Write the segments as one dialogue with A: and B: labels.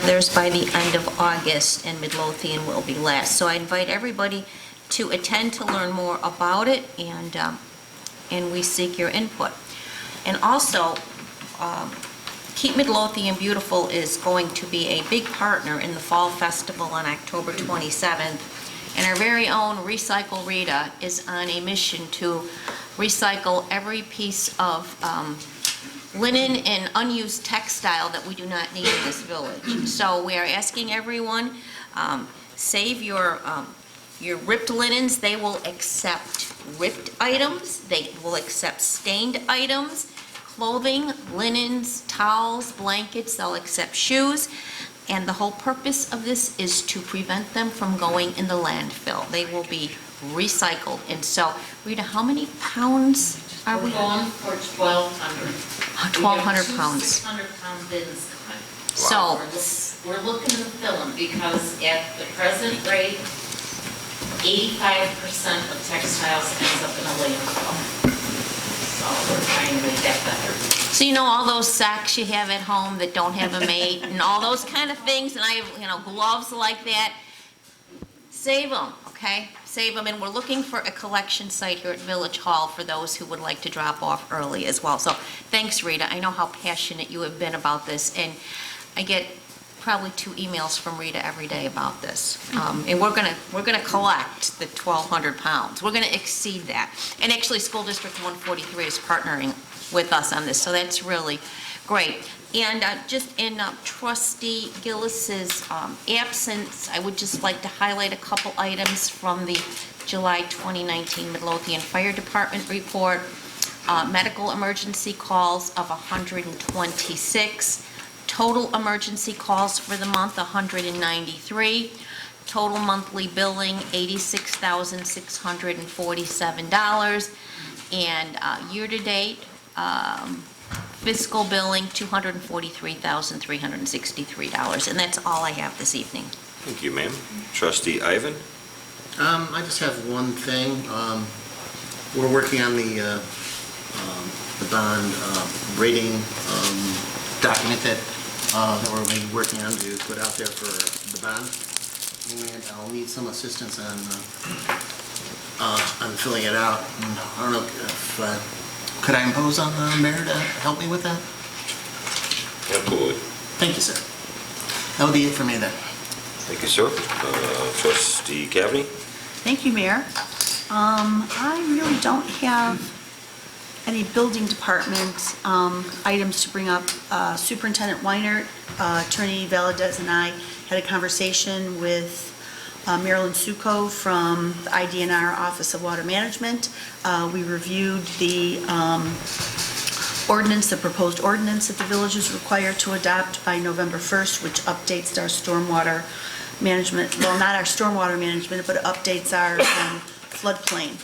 A: Theirs by the end of August, and Midlothian will be last. So I invite everybody to attend to learn more about it, and we seek your input. And also, Keep Midlothian Beautiful is going to be a big partner in the Fall Festival on October 27th. And our very own Recycle Rita is on a mission to recycle every piece of linen and unused textile that we do not need in this village. So we are asking everyone, save your ripped linens. They will accept ripped items. They will accept stained items, clothing, linens, towels, blankets. They'll accept shoes. And the whole purpose of this is to prevent them from going in the landfill. They will be recycled. And so, Rita, how many pounds are we?
B: We're going for 1,200.
A: 1,200 pounds.
B: 600-pound bins coming.
A: So,
B: We're looking to fill them because at the present rate, 85% of textiles ends up in a landfill. So we're trying to make that better.
A: so you know all those sacks you have at home that don't have a mate and all those kind of things, and I have, gloves like that, save them, okay? Save them, and we're looking for a collection site here at Village Hall for those who would like to drop off early as well. So thanks, Rita. I know how passionate you have been about this, and I get probably 2 emails from Rita every day about this. And we're gonna collect the 1,200 pounds. We're gonna exceed that. And actually, School District 143 is partnering with us on this, so that's really great. And just in Trustee Gillis's absence, I would just like to highlight a couple items from the July 2019 Midlothian Fire Department report. Medical emergency calls of 126. Total emergency calls for the month, 193. Total monthly billing, $86,647. And year-to-date, fiscal billing, $243,363. And that's all I have this evening.
C: Thank you, ma'am. Trustee Ivan?
D: I just have one thing. We're working on the bond rating document that we're going to be working on to put out there for the bond. And I'll need some assistance on filling it out. And I don't know if, could I impose on the mayor to help me with that?
C: Absolutely.
D: Thank you, sir. That'll be it for me then.
C: Thank you, sir. Trustee Cavney?
E: Thank you, Mayor. I really don't have any building department items to bring up. Superintendent Weinert, Attorney Valadez, and I had a conversation with Marilyn Succo from the IDNR Office of Water Management. We reviewed the ordinance, the proposed ordinance that the village is required to adopt by November 1st, which updates our stormwater management, well, not our stormwater management, but updates our floodplain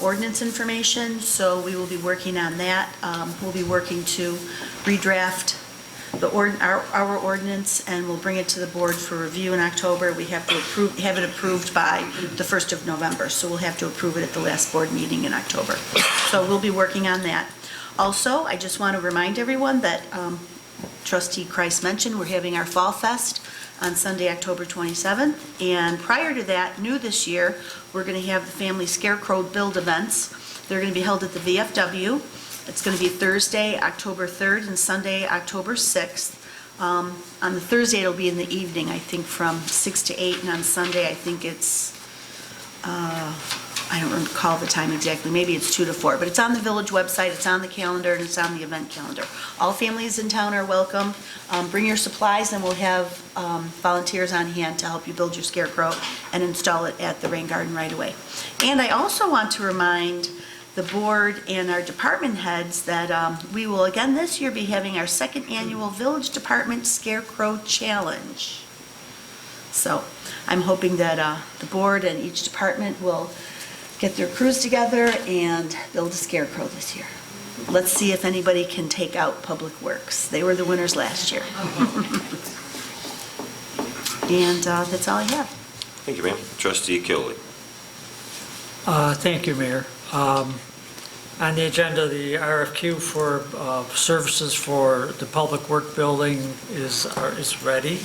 E: ordinance information. So we will be working on that. We'll be working to redraft our ordinance, and we'll bring it to the board for review in October. We have to have it approved by the 1st of November, so we'll have to approve it at the last board meeting in October. So we'll be working on that. Also, I just want to remind everyone that Trustee Kreis mentioned we're having our Fall Fest on Sunday, October 27th. And prior to that, new this year, we're going to have the Family Scarecrow Build events. They're going to be held at the VFW. It's going to be Thursday, October 3rd, and Sunday, October 6th. On the Thursday, it'll be in the evening, I think from 6 to 8, and on Sunday, I think it's, I don't recall the time exactly, maybe it's 2 to 4, but it's on the village website, it's on the calendar, and it's on the event calendar. All families in town are welcome. Bring your supplies, and we'll have volunteers on hand to help you build your scarecrow and install it at the rain garden right away. And I also want to remind the board and our department heads that we will again this year be having our 2nd annual Village Department Scarecrow Challenge. So I'm hoping that the board and each department will get their crews together and build a scarecrow this year. Let's see if anybody can take out Public Works. They were the winners last year. And that's all I have.
C: Thank you, ma'am. Trustee Kiley?
F: Thank you, Mayor. On the agenda, the RFQ for services for the public work building is ready.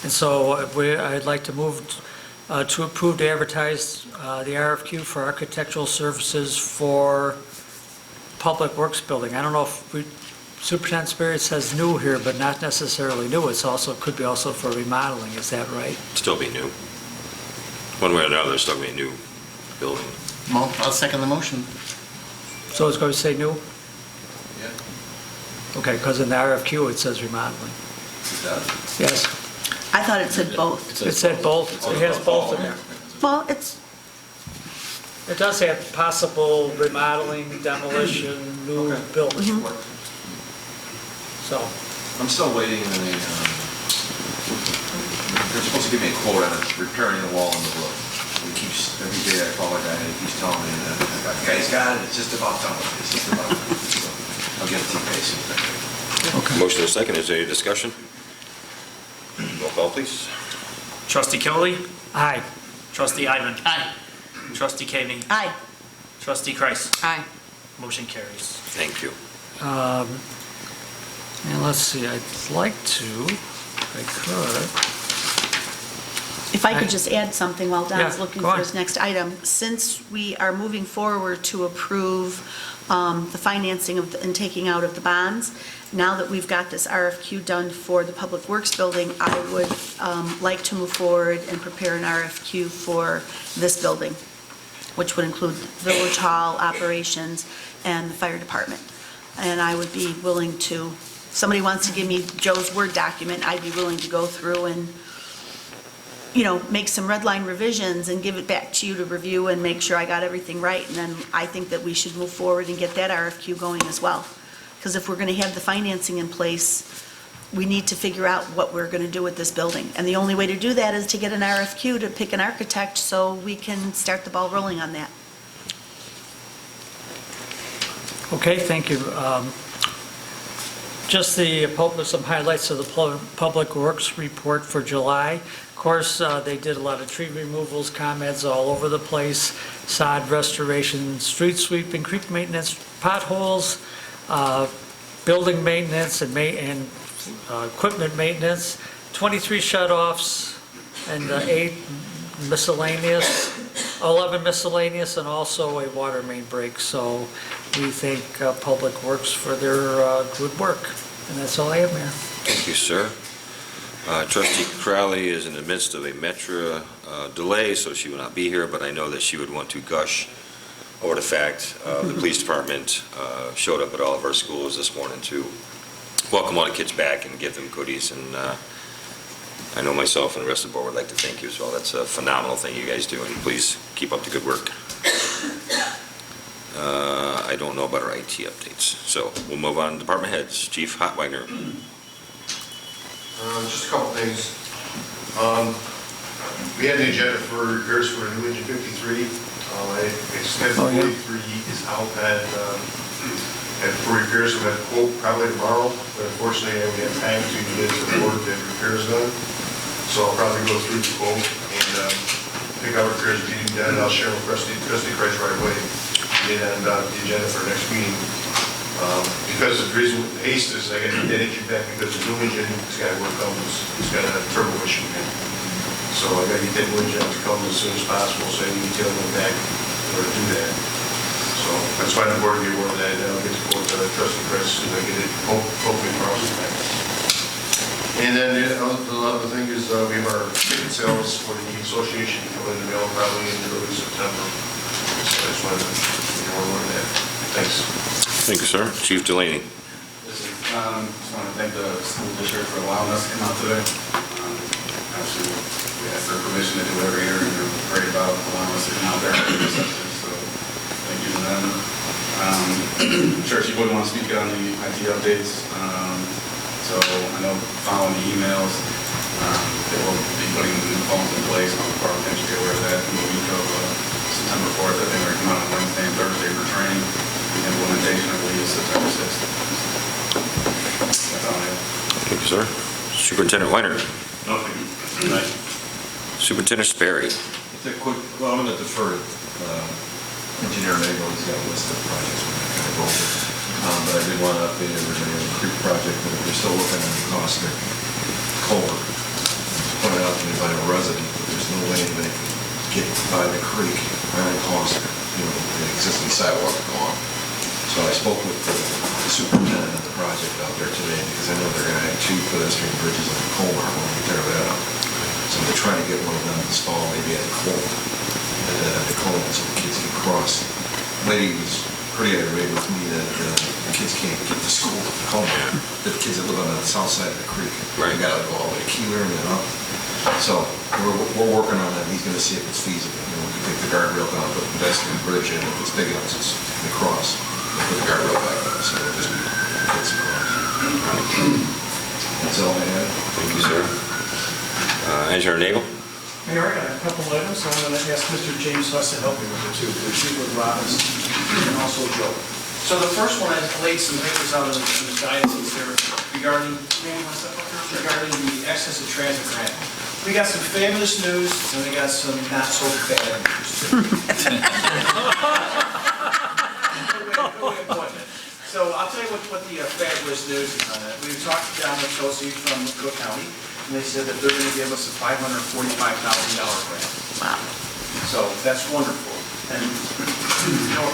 F: And so I'd like to move to approve to advertise the RFQ for architectural services for public works building. I don't know if Superintendent Sperry says new here, but not necessarily new. It's also, could be also for remodeling. Is that right?
C: Still be new. One way or another, there's still going to be a new building.
D: Well, I'll second the motion.
F: So it's going to say new?
D: Yeah.
F: Okay, because in the RFQ, it says remodeling.
G: It does?
F: Yes,
E: I thought it said both.
F: it said both. It has both in there.
E: Well, it's,
F: It does have possible remodeling, demolition, new building. So,
G: I'm still waiting on a, they're supposed to give me a quote on repairing the wall in the roof. He keeps, every day I call a guy and he keeps telling me, the guy's got it, it's just about done. It's just about done. So I'll get it to you basically.
C: Motion and a second, is there any discussion? Roll call, please.
H: Trustee Kelly,
F: aye.
H: Trustee Ivan,
B: Aye.
H: Trustee Kaving,
E: aye.
H: Trustee Kreis.
A: Aye.
H: Motion carries.
C: Thank you.
F: And let's see, I'd like to, if I could,
E: If I could just add something while Don's
F: Yeah,
E: looking
F: go
E: for
F: on.
E: his next item. Since we are moving forward to approve the financing of, and taking out of the bonds, now that we've got this RFQ done for the Public Works Building, I would like to move forward and prepare an RFQ for this building, which would include Village Hall, operations, and the fire department. And I would be willing to, if somebody wants to give me Joe's Word document, I'd be willing to go through and, you know, make some red line revisions and give it back to you to review and make sure I got everything right. And then I think that we should move forward and get that RFQ going as well. Because if we're going to have the financing in place, we need to figure out what we're going to do with this building. And the only way to do that is to get an RFQ to pick an architect so we can start the ball rolling on that.
F: okay, thank you. Just some highlights of the Public Works report for July. Of course, they did a lot of tree removals, comments all over the place, sod restoration, street sweeping, creek maintenance, potholes, building maintenance and equipment maintenance, 23 shut-offs, and 11 miscellaneous, and also a water main break. So we thank Public Works for their good work. And that's all I have, Mayor.
C: Thank you, sir. Trustee Crowley is in the midst of a Metro delay, so she will not be here, but I know that she would want to gush over the fact the police department showed up at all of our schools this morning to welcome all the kids back and give them goodies. And I know myself and the rest of the board would like to thank you as well. That's a phenomenal thing you guys do, and please keep up the good work. I don't know about our IT updates, so we'll move on to department heads. Chief Hotwagner.
I: Just a couple things. We had the agenda for repairs for a new engine 53. Extended 43 is out and for repairs, I'm going to quote probably tomorrow, but unfortunately we have time to get to the board to get repairs done. So I'll probably go through the quote and pick out repairs being done. I'll share with Trustee Kreis right away. Get that on the agenda for next meeting. Because the reason haste is I got to get engine back because the new engine has got to work on this. It's got a turbo issue in it. So I got to get that new engine to come as soon as possible, so I can detail them back in order to do that. So that's why the board will be aware of that, and I'll get to quote Trustee Kreis and I get it hopefully tomorrow's back. And then the other thing is we have our ticket sales for the association coming in the mail probably in early September. So I just wanted to get more on that. Thanks.
C: Thank you, sir. Chief Delaney.
J: Just want to thank the school district for allowing us to come out today. Actually, we asked their permission to do it every year, and they're great about allowing us to come out there and do reception, so thank you to them. I'm sure Chief wouldn't want to speak on the IT updates, so I know following the emails, they will be putting the new phones in place. I'll probably be aware of that in the week of September 4th. I think we're coming out on Wednesday and Thursday for training. The implementation, I believe, is September 6th. That's all I have.
C: Thank you, sir. Superintendent Weiner.
G: Nothing. Tonight.
C: Superintendent Sperry.
G: Just a quick, well, I'm going to defer Engineer Nagle, he's got a list of projects we're going to go over. But I did want to update everybody on the creek project, that we're still looking at the caustic culvert. Pointed out to me by a resident that there's no way they can get by the creek on caustic, the existing sidewalk gone. So I spoke with the superintendent of the project out there today, because I know they're going to have 2 pedestrian bridges on the culvert when we tear that up. So they're trying to get one of them installed maybe at the Cole, so the kids can cross. The lady was pretty aggravated with me that the kids can't get to school at the Cole. The kids that live on the south side of the creek, they got to go all the way to Keeler and then up. So we're working on that. He's going to see if it's feasible. We can take the guardrail down, put the pedestrian bridge in. If it's big enough, it's the cross. We'll put the guardrail back up, so it'll just be kids across. That's all I had.
C: Thank you, sir. Engineer Nagle?
K: Mayor, I got a couple items. I'm going to ask Mr. James Huss to help me with it too, because he with Robbins and also Joe. So the first one, I laid some papers out in the diocese there regarding the excess of transit grant. We got some fabulous news, and we got some not so bad news. So I'll tell you what the fabulous news is on that. We talked to John McCosey from Cook County, and they said that they're going to give us a $545,000 grant. Wow. So that's wonderful. And,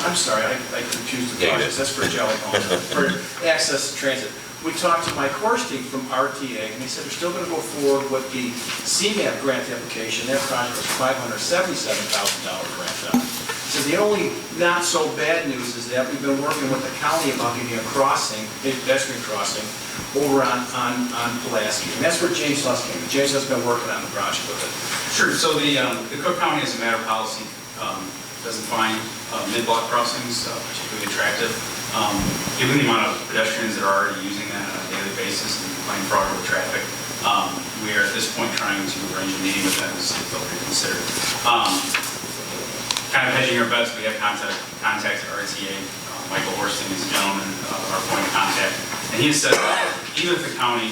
K: I'm sorry, I confused the projects. That's for Jelly Bone, for access to transit. We talked to Mike Horsting from RTA, and they said they're still going to go forward with the CMAP grant application. That project was $577,000 grant. So the only not so bad news is that we've been working with the county about getting a crossing, a pedestrian crossing, over on Pulaski. And that's where James Huss came. James has been working on the project with it.
J: Sure, so the Cook County, as a matter of policy, doesn't find mid-block crossings particularly attractive. Given the amount of pedestrians that are already using that on a daily basis and playing fraud with traffic, we are at this point trying to arrange a meeting with them to see if they'll reconsider. Kind of hedging our bets, we have contacted RTA. Michael Horsting is a gentleman, our point of contact, and he has said that even if the county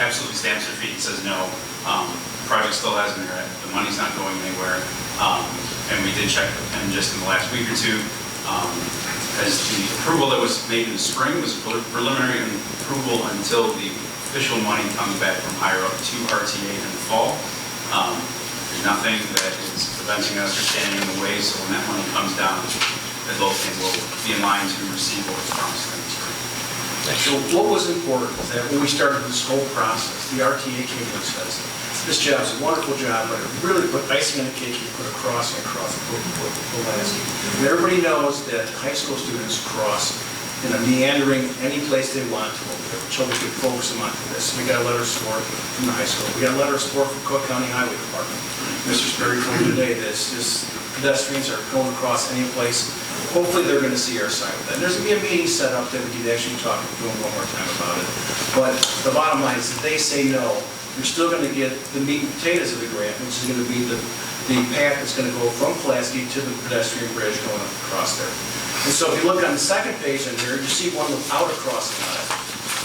J: absolutely stamps their feet and says no, the project still has merit, the money's not going anywhere, and we did check with him just in the last week or two, as the approval that was made in the spring was preliminary approval until the official money comes back from higher up to RTA in the fall. There's nothing that is preventing us or standing in the way, so when that money comes down, Midlothian will be in line to receive what was promised in the spring.
K: So what was important is that when we started this whole process, the RTA came to us and said, this job's a wonderful job, but it really put icing on the cake, you put a crossing across the landscape. And everybody knows that high school students cross in a meandering any place they want to. Children can focus them onto this. We got a letter of support from the high school. We got a letter of support from Cook County Highway Department. Mr. Sperry told me today that pedestrians are going across any place. Hopefully they're going to see our side of that. And there's going to be a meeting set up that we could actually talk to them one more time about it. But the bottom line is that they say no. You're still going to get the meat and potatoes of the grant, which is going to be the path that's going to go from Pulaski to the pedestrian bridge going across there. And so if you look on the second page in here, you see one without a crossing on it.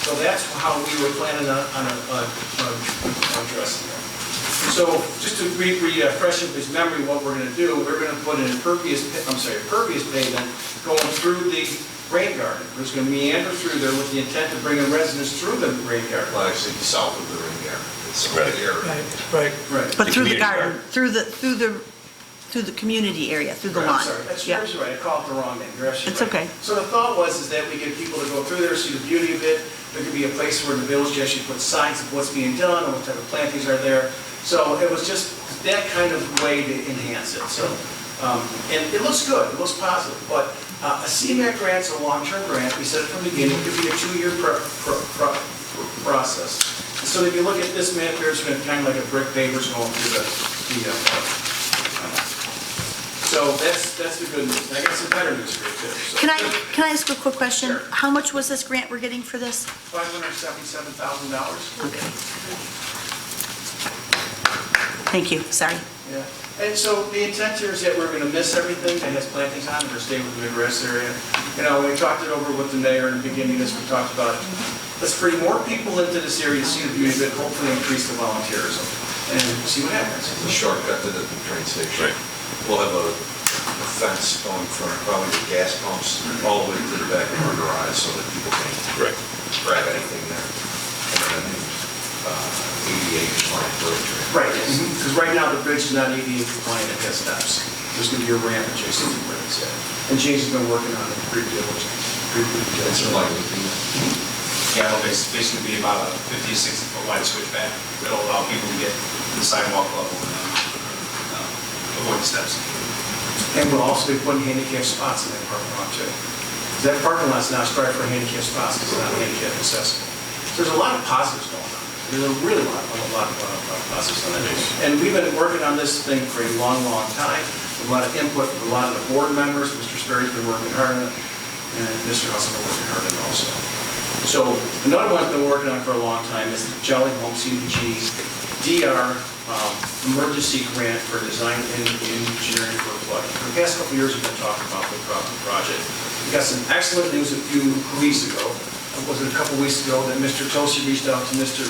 K: So that's how we were planning on addressing that. So just to refresh his memory, what we're going to do, we're going to put an impervious pavement going through the rain garden. We're just going to meander through there with the intent of bringing residents through the rain garden.
G: Well, actually, south of the rain garden. It's
C: Right.
G: the area.
K: Right.
E: But through the
C: community
E: garden, through the community area, through the
K: I'm
E: lawn.
K: sorry, that's
E: Yeah.
K: right, I called it the wrong name, you're actually
E: It's
K: right.
E: okay.
K: So the thought was that we get people to go through there, see the beauty of it. There could be a place where the village can actually put signs of what's being done and what type of plantings are there. So it was just that kind of way to enhance it. So, and it looks good, it looks positive, but a CMAQ grant's a long-term grant. We said it from the beginning, it could be a 2-year process. And so if you look at this map here, it's going to be kind of like a brick pavers going through so that's the good news. And I got some better news for you too. So.
E: Can I ask a quick question?
K: Sure.
E: How much was this grant we're getting for this?
K: $577,000.
E: Okay. Thank you, sorry.
K: Yeah, and so the intent here is that we're going to miss everything that has plantings on it, or stay within the grass area. You know, we talked it over with the mayor in the beginning, as we talked about, let's bring more people into this area to see the beauty of it, hopefully increase the volunteerism, and see what happens.
G: It's a shortcut to the train station.
C: Right.
G: We'll have a fence going from probably the gas pumps all the way to the back of our garage so that people can grab anything there. And then ADA compliant road trip.
K: Right, because right now the bridge is not ADA compliant, it has steps. There's going to be a ramp adjacent to where it's at. And James has been working on it pretty diligently.
G: It's likely to be.
J: Yeah, it'll basically be about a 50 to 60 foot wide switchback that'll allow people to get to the sidewalk level and avoid the steps.
K: And we'll also be putting handicap spots in that parking lot too. 'Cause that parking lot's now striped for handicap spots because it's not handicap accessible. So there's a lot of positives going on. There's a really lot of positives on that. And we've been working on this thing for a long, long time. A lot of input from a lot of the board members. Mr. Sperry's been working hard on it, and Mr. Huss has been working hard on it also. So another one that's been working on for a long time is the Jolly Home CDG DR emergency grant for design and engineering for flooding. For the past couple of years, we've been talking about the project. We got some excellent news a few weeks ago. Was it a couple weeks ago that Mr. Tosi reached out to Mr.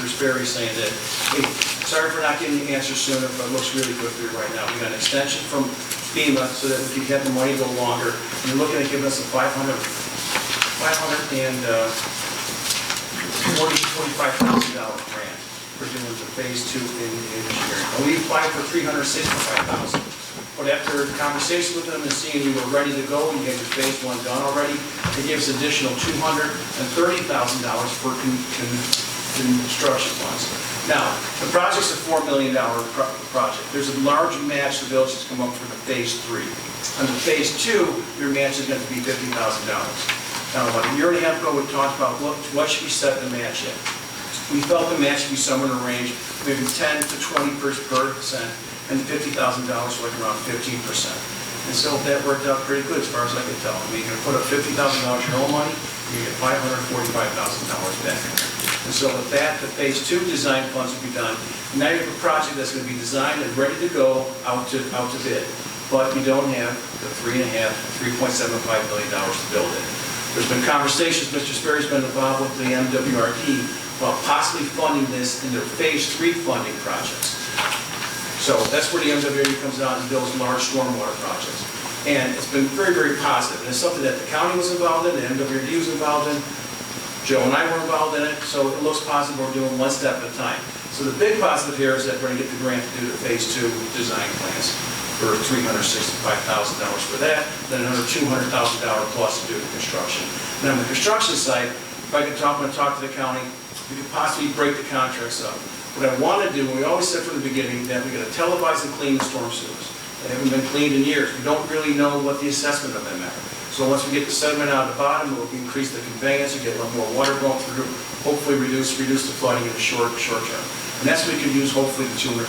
K: Sperry saying that, hey, sorry for not getting the answer sooner, but it looks really good for you right now. We got an extension from FEMA so that we can get the money go longer. And you're looking at giving us a $545,000 grant for doing the phase 2 in engineering. And we applied for $365,000. But after conversation with them and seeing you were ready to go, and you had your phase 1 done already, they gave us additional $230,000 for construction funds. Now, the project's a $4 million project. There's a large match the village has come up for the phase 3. On the phase 2, your match is going to be $50,000. Now, about a year and a half ago, we talked about what should we set the match at. We felt the match should be somewhere in the range, maybe 10 to 20%, and $50,000 like around 15%. And so that worked out pretty good as far as I could tell. I mean, you're going to put up $50,000 your own money, you get $545,000 back. And so with that, the phase 2 design funds will be done. Now you have a project that's going to be designed and ready to go out to bid. But you don't have the $3.75 million to build it. There's been conversations, Mr. Sperry's been involved with the MWRD about possibly funding this in their phase 3 funding projects. So that's where the MWRD comes out and builds large stormwater projects. And it's been very, very positive. And it's something that the county was involved in, the MWRD was involved in, Joe and I were involved in it, so it looks positive. We're doing one step at a time. So the big positive here is that we're going to get the grant to do the phase 2 design plans for $365,000 for that, then another $200,000 plus to do the construction. And on the construction side, if I could talk to the county, we could possibly break the contracts up. What I want to do, and we always said from the beginning, that we're going to televise and clean the storm sewers. They haven't been cleaned in years. We don't really know what the assessment of them are. So once we get the sediment out of the bottom, we'll increase the conveyance, and get a little more water going through, hopefully reduce the flooding in the short term. And that's what we can use, hopefully, the $200,000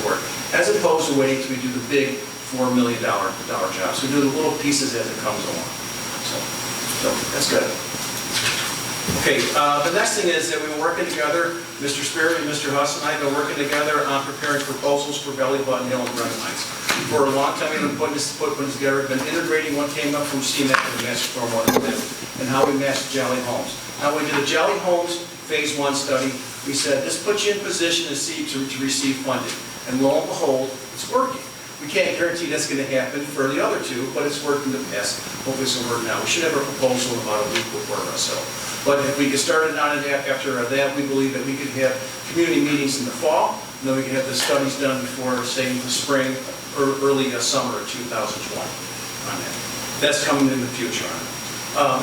K: for it, as opposed to waiting till we do the big $4 million job. So we do the little pieces as it comes along. So that's good. Okay, the next thing is that we've been working together, Mr. Sperry and Mr. Huss and I have been working together on preparing proposals for Belly Button Hill and Brennan Heights. For a long time, we've been putting this together, been integrating what came up from CMAQ and the Master Stormwater Plan, and how we matched Jolly Homes. Now, we did a Jolly Homes phase 1 study. We said, this puts you in position to receive funding. And lo and behold, it's working. We can't guarantee that's going to happen for the other two, but it's worked in the past. Hopefully it's going to work now. We should have a proposal in about a week before us. But if we get started on it after that, we believe that we could have community meetings in the fall, and then we can have the studies done before, say, the spring or early summer of 2020 on that. That's coming in the future on it.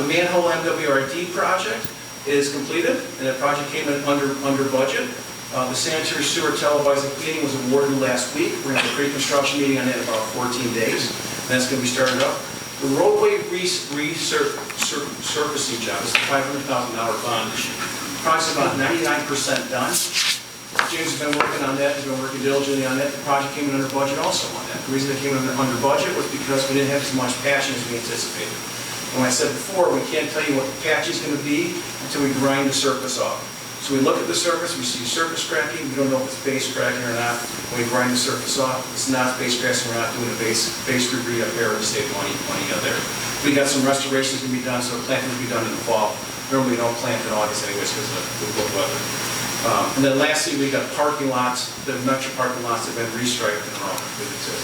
K: The manhole MWRD project is completed, and that project came in under budget. The sanitary sewer televising cleaning was awarded last week. We're going to have a pre-construction meeting on that in about 14 days. And that's going to be started up. The roadway resurfacing job is a $500,000 bond issue. The project's about 99% done. James has been working on that. He's been working diligently on that. The project came in under budget also on that. The reason it came in under budget was because we didn't have as much patching as we anticipated. And like I said before, we can't tell you what the patch is going to be until we grind the surface off. So we look at the surface, we see surface cracking, we don't know if it's base cracking or not. When we grind the surface off, if it's not base cracking, we're not doing a base repair to save money out there. We got some restorations to be done, so the planting will be done in the fall. Normally we don't plant in August anyways because of the good weather. And then lastly, we got parking lots, the metro parking lots have been restriped and all completed too.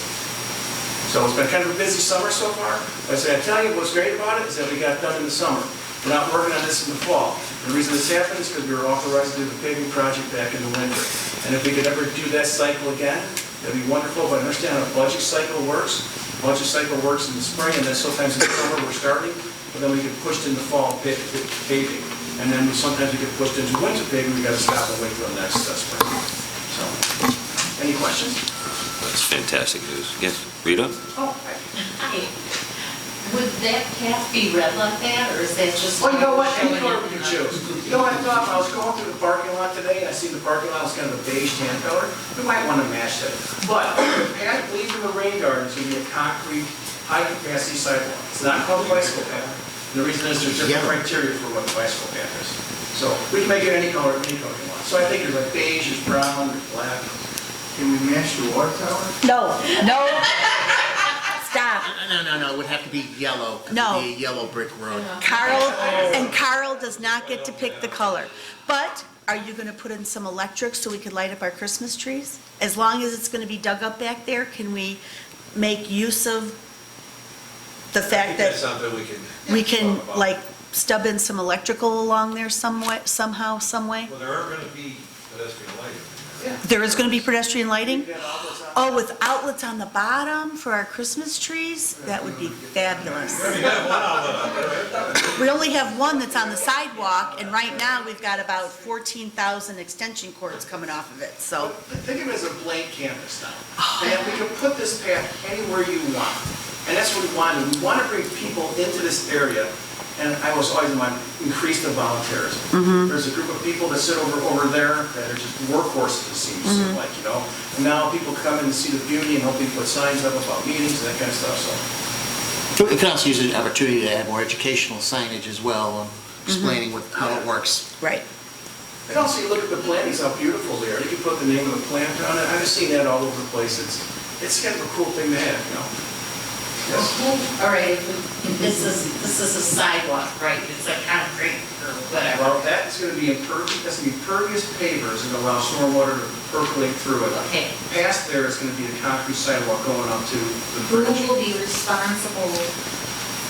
K: So So it's been kind of a busy summer so far. But I tell you, what's great about it is that we got done in the summer. We're not working on this in the fall. The reason this happened is because we were authorized to do the paving project back in the winter. And if we could ever do that cycle again, that'd be wonderful, but understand how a budget cycle works. Budget cycle works in the spring, and then sometimes in the summer we're starting, but then we get pushed into fall paving. And then sometimes we get pushed into winter paving, we gotta stop and wait till the next spring. So, any questions?
C: That's fantastic news. Yes, Rita?
B: Oh, hi. Would that path be red like that, or is that just?
K: Well, you know what, any
B: showing
K: color
B: it
K: we
B: in
K: can
B: the-
K: choose. You know what I thought, when I was going through the parking lot today, and I see the parking lot was kind of a beige tan color, we might want to match that. But the path leading to the rain garden is going to be a concrete, high-capacity sidewalk. It's not called a bicycle path. And the reason is there's different criteria for what a bicycle path is. So we can make it any color you want. So I think there's like beige, there's brown, there's black.
D: Can we match the water tower?
E: No, stop.
D: No, it would have to be yellow. 'Cause
E: No.
D: it'd be a yellow brick road.
E: Carl does not get to pick the color. But are you gonna put in some electric so we could light up our Christmas trees? As long as it's gonna be dug up back there, can we make use of the fact
G: That's
E: that
G: something
E: we can,
G: talk about.
E: like, stub in some electrical along there somehow, some way?
G: Well, there are going to be pedestrian lighting.
E: There is gonna be pedestrian lighting?
K: We got all those out.
E: Oh, with outlets on the bottom for our Christmas trees? That would be fabulous.
G: You got one outlet on there, right?
E: We only have one that's on the sidewalk, and right now, we've got about 14,000 extension cords coming off of it, so.
K: But think of it as a blank canvas now. And we can put this path anywhere you want. And that's what we wanted. We want to bring people into this area, and I was always in mind, increase the volunteerism. There's a group of people that sit over there that are just workhorses, it seems like, you know? And now people come in and see the beauty and hopefully put signs up about meetings and that kind of stuff, so.
D: We can also use the opportunity to add more educational signage as well, explaining how it works.
E: Right.
K: And also, you look at the plantings, how beautiful they are. You can put the name of the plant on it. I've just seen that all over the place. It's kind of a cool thing to have, you know? Yes.
B: All right, if this is a sidewalk, right? It's like concrete or whatever.
K: Well, that's going to be impervious pavers and allow stormwater to percolate through it.
B: Okay.
K: Past there is going to be a concrete sidewalk going up to the
B: Who
K: bridge.
B: will be responsible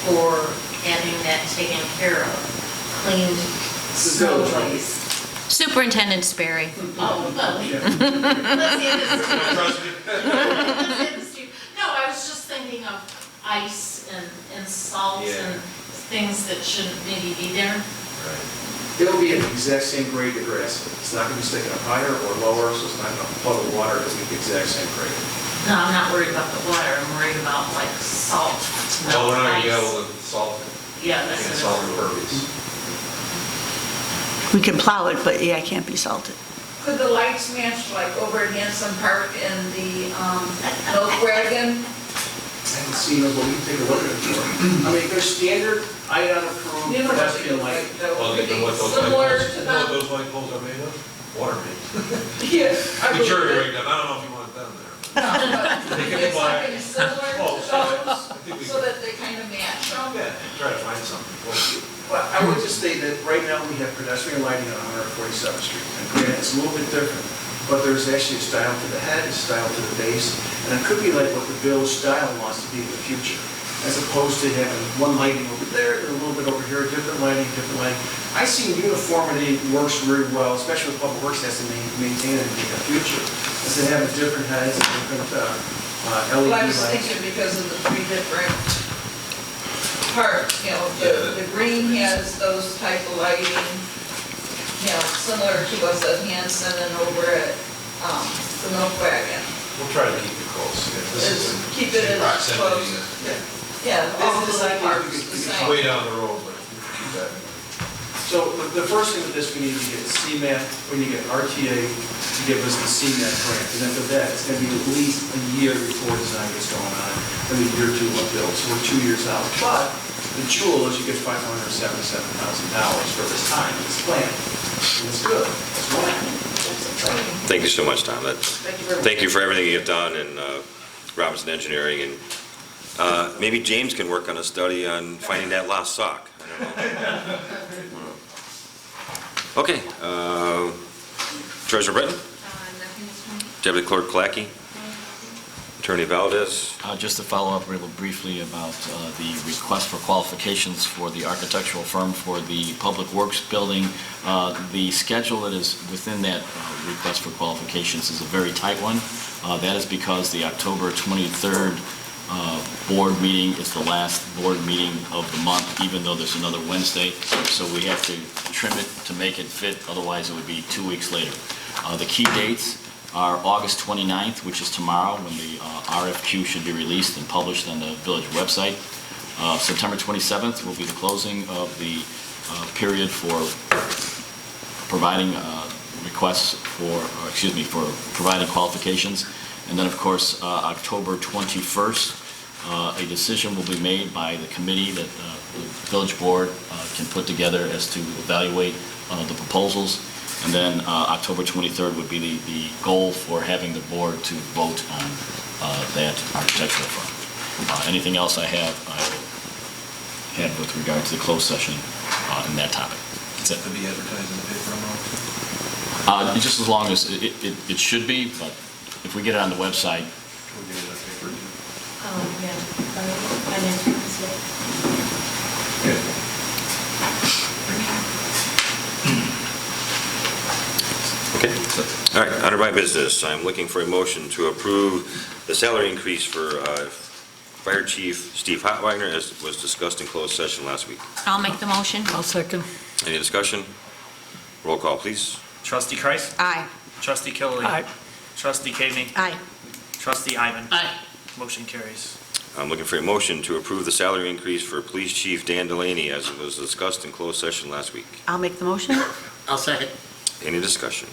B: for having that taken care of, cleaned
K: The village, right?
B: snowways?
A: Superintendent Sperry.
B: Oh, well,
K: Yeah.
B: let's add this.
G: Trust me.
B: Let's add this to- No, I was just thinking of ice and salt
G: Yeah.
B: and things that shouldn't maybe be there.
K: It'll be at the exact same grade the grass. It's not going to be sticking up higher or lower, so it's not going to flood the water. It'll be the exact same grade.
B: No, I'm not worried about the water, I'm worried about like salt,
G: Well, we're
B: no
G: not going to be
B: ice.
G: able to solve it.
B: Yeah,
G: We
B: that's
G: can
B: what
G: solve
B: it is.
G: impervious.
E: We can plow it, but yeah, it can't be salted.
L: Could the lights match like over at Hanson Park and the Volkswagen?
K: I haven't seen it, but we can take a look at it. I mean, they're standard, ion approved,
L: You know what
K: pedestrian light.
L: that
G: Well,
L: would
G: you
L: be
G: know what those light
L: similar
G: poles,
L: to
G: you know what
L: that?
G: those light poles are made of? Water main.
L: Yes, I
G: The
L: believe
G: jury
L: it.
G: rigged them, I don't know if you want them there. They can be
L: It's
G: black.
L: something similar to
G: Oh,
L: those,
G: I think we
L: so that they kind of match.
G: Yeah, try to find something.
K: Well, I would just say that right now we have pedestrian lighting on 147th Street. And granted, it's a little bit different, but there's actually a style to the head, a style to the base, and it could be like what the village style wants to be in the future, as opposed to having one lighting over there and a little bit over here, different lighting, different lighting. I see uniformity works very well, especially with Public Works has to maintain it in the future, is to have different heads and different LED
L: Well, I was
K: lights.
L: thinking because of the three different parts, you know, the green has those type of lighting, you know, similar to what's at Hanson and over at the Volkswagen.
G: We'll try to keep it close. Yeah, this is in
L: Keep it as
G: proximity.
L: close. Yeah, all
K: This is
L: the
K: like
L: parks
K: you
L: the
K: could-
G: It's
L: same.
G: way down the road, but we can keep that.
K: So the first thing with this, we need to get CMAT, we need to get RTA to give us the CMAT grant. And then for that, it's going to be at least a year before design gets going on, and a year or two of build, so we're 2 years out. But the jewel is you get $577,000 for this time, this plan. And it's good, it's wonderful.
C: Thank you so much, Tom.
K: Thank you very much.
C: Thank you for everything you've done in Robinson Engineering, and maybe James can work on a study on finding that lost sock. I don't know. Okay, Treasurer Britton, Deputy Clerk Clackey, Attorney Valdez?
M: Just to follow up real briefly about the request for qualifications for the architectural firm for the Public Works building. The schedule that is within that request for qualifications is a very tight one. That is because the October 23rd board meeting is the last board meeting of the month, even though there's another Wednesday. So we have to trim it to make it fit, otherwise it would be 2 weeks later. The key dates are August 29th, which is tomorrow, when the RFQ should be released and published on the village website. September 27th will be the closing of the period for providing requests for providing qualifications. And then, of course, October 21st, a decision will be made by the committee that the village board can put together as to evaluate the proposals. And then October 23rd would be the goal for having the board to vote on that architectural firm. Anything else I have with regard to the closed session in that topic.
G: Is that to be advertised in the paper?
M: Just as long as it should be, but if we get it on the website.
G: Can we get it in the paper too?
B: I didn't see it.
G: Yeah.
C: Okay. All right, under my business, I'm looking for a motion to approve the salary increase for Fire Chief Steve Hotwagner as was discussed in closed session last week.
A: I'll make the motion.
F: I'll second.
C: Any discussion? Roll call, please.
H: Trustee Kreis.
A: Aye.
H: Trustee Killian.
F: Aye.
H: Trustee Kaveny.
E: Aye.
H: Trustee Ivan.
K: Aye.
H: Motion carries.
C: I'm looking for a motion to approve the salary increase for Police Chief Dan Delaney as it was discussed in closed session last week.
E: I'll make the motion.
D: I'll second.
C: Any discussion?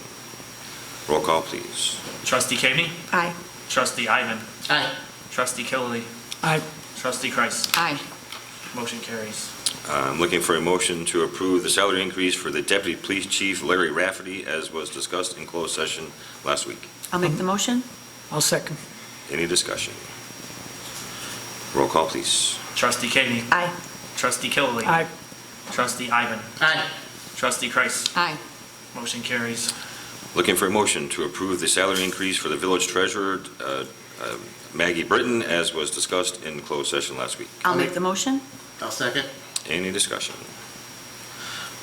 C: Roll call, please.
H: Trustee Kaveny.
E: Aye.
H: Trustee Ivan.
K: Aye.
H: Trustee Killian.
F: Aye.
H: Trustee Kreis.
A: Aye.
H: Motion carries.
C: I'm looking for a motion to approve the salary increase for the Deputy Police Chief Larry Rafferty as was discussed in closed session last week.
E: I'll make the motion.
F: I'll second.
C: Any discussion? Roll call, please.
H: Trustee Kaveny.
E: Aye.
H: Trustee Killian.
F: Aye.
H: Trustee Ivan.
K: Aye.
H: Trustee Kreis.
A: Aye.
H: Motion carries.
C: Looking for a motion to approve the salary increase for the village treasurer, Maggie Britton, as was discussed in closed session last week.
E: I'll make the motion.
D: I'll second.
C: Any discussion?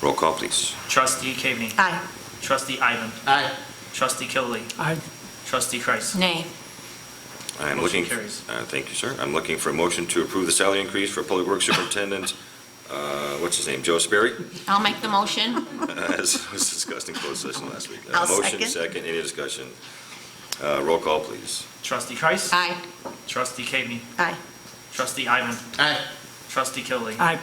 C: Roll call, please.
H: Trustee Kaveny.
E: Aye.
H: Trustee Ivan.
K: Aye.
H: Trustee Killian.
F: Aye.
H: Trustee Kreis.
A: Nay.
C: I'm
H: Motion
C: looking.
H: carries.
C: Thank you, sir. I'm looking for a motion to approve the salary increase for Public Works Superintendent, what's his name, Joe Sperry,
A: I'll make the motion.
C: as was discussed in closed session last week.
E: I'll
C: Motion,
E: second.
C: any discussion? Roll call, please.
H: Trustee Kreis.
A: Aye.
H: Trustee Kaveny.
E: Aye.
H: Trustee Ivan.
K: Aye.
H: Trustee Killian.
F: Aye.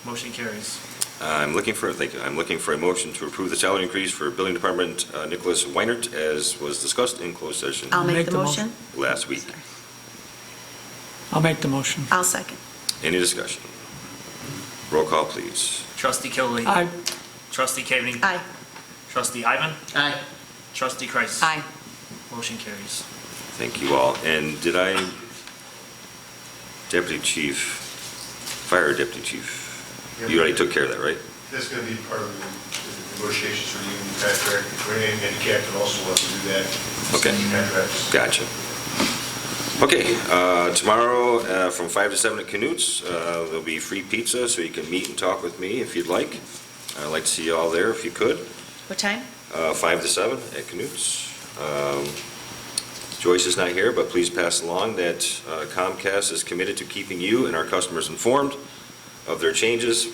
H: Motion carries.
C: Thank you. I'm looking for a motion to approve the salary increase for Building Department Nicholas Weinert, as was discussed in closed session
E: I'll make the motion.
C: last week.
F: I'll make the motion.
E: I'll second.
C: Any discussion? Roll call, please.
H: Trustee Killian.
F: Aye.
H: Trustee Kaveny.
E: Aye.
H: Trustee Ivan.
K: Aye.
H: Trustee Kreis.
A: Aye.
H: Motion carries.
C: Thank you all. And did I, Deputy Chief, Fire Deputy Chief, you already took care of that, right?
I: That's going to be part of the negotiations for the union contract. Any handicapped will also have to do that.
C: Okay.
I: Contracts.
C: Gotcha. Okay, tomorrow from 5 to 7 at Canute's, there'll be free pizza, so you can meet and talk with me if you'd like. I'd like to see you all there if you could.
E: What time?
C: 5 to 7 at Canute's. Joyce is not here, but please pass along that Comcast is committed to keeping you and our customers informed of their changes.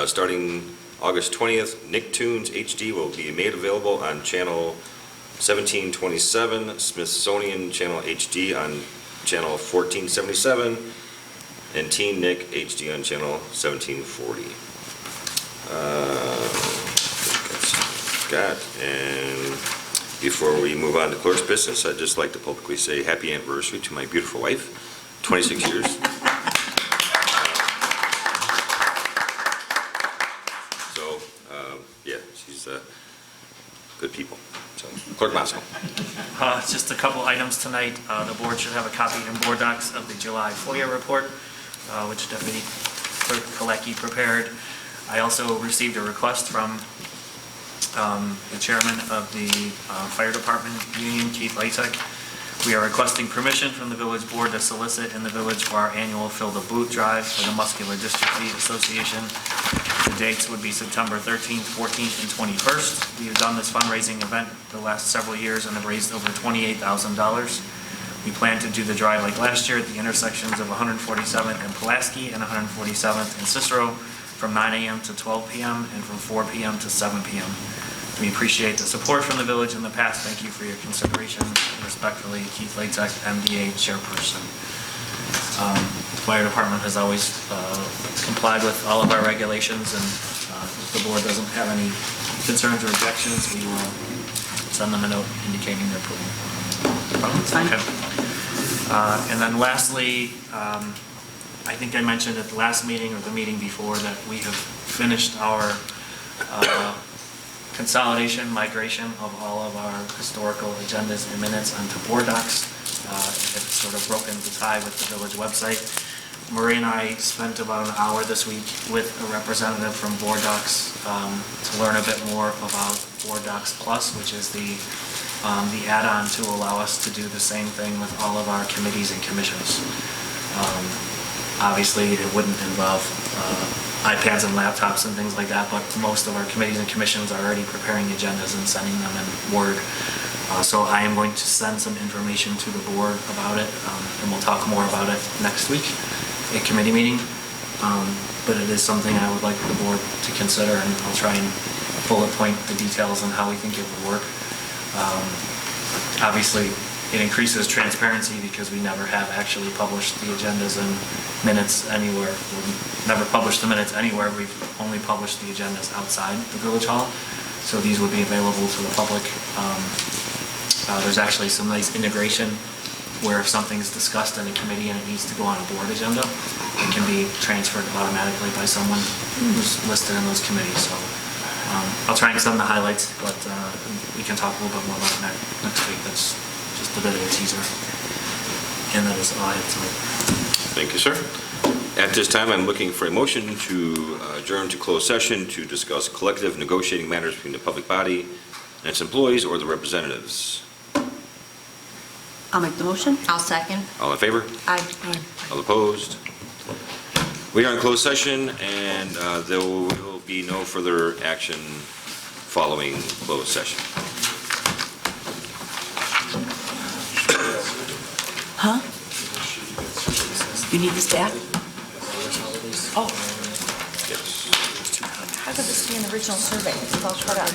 C: Starting August 20th, Nicktoons HD will be made available on channel 1727, Smithsonian Channel HD on channel 1477, and Teen Nick HD on channel 1740. And before we move on to clerk's business, I'd just like to publicly say happy anniversary to my beautiful wife, 26 years. So, yeah, she's good people. So, Clerk Moscow.
H: Just a couple items tonight. The board should have a copy in board docs of the July FOIA report, which Deputy Clerk Kalecki prepared. I also received a request from the chairman of the fire department union, Keith Lasek, We are requesting permission from the village board to solicit in the village for our annual Fill the Boot Drive for the Muscular Dystrophy Association. The dates would be September 13th, 14th, and 21st. We have done this fundraising event the last several years and have raised over $28,000. We plan to do the drive like last year at the intersections of 147th and Pulaski and 147th and Cicero from 9 a.m. to 12 p.m. and from 4 p.m. to 7 p.m. We appreciate the support from the village in the past. Thank you for your consideration. Respectfully, Keith Latek, MDA Chairperson. The fire department has always complied with all of our regulations, and if the board doesn't have any concerns or objections, we will send them a note indicating their approval. Okay. And then lastly, I think I mentioned at the last meeting or the meeting before that we have finished our consolidation, migration of all of our historical agendas and minutes onto board docs. It's sort of broken the tie with the village website. Marie and I spent about an hour this week with a representative from Board Docs to learn a bit more about Board Docs Plus, which is the add-on to allow us to do the same thing with all of our committees and commissions. Obviously, it wouldn't involve iPads and laptops and things like that, but most of our committees and commissions are already preparing agendas and sending them in Word. So I am going to send some information to the board about it, and we'll talk more about it next week at committee meeting. But it is something I would like the board to consider, and I'll try and bullet point the details on how we think it would work. Obviously, it increases transparency because we never have actually published the agendas and minutes anywhere. We've never published the minutes anywhere. We've only published the agendas outside the village hall. So these would be available to the public. There's actually some nice integration where if something's discussed in a committee and it needs to go on a board agenda, it can be transferred automatically by someone who's listed in those committees. So I'll try and send the highlights, but we can talk a little bit more about that next week. That's just a bit of a teaser. And that is all I have tonight.
C: Thank you, sir. At this time, I'm looking for a motion to adjourn to closed session to discuss collective negotiating matters between the public body and its employees or the representatives.
E: I'll make the motion.
A: I'll second.
C: All in favor?
E: Aye.
C: All opposed? We are in closed session, and there will be no further action following closed session.
E: Huh? You need this back? Oh.
C: Yes.
E: How could this be an original survey? It's all cut out.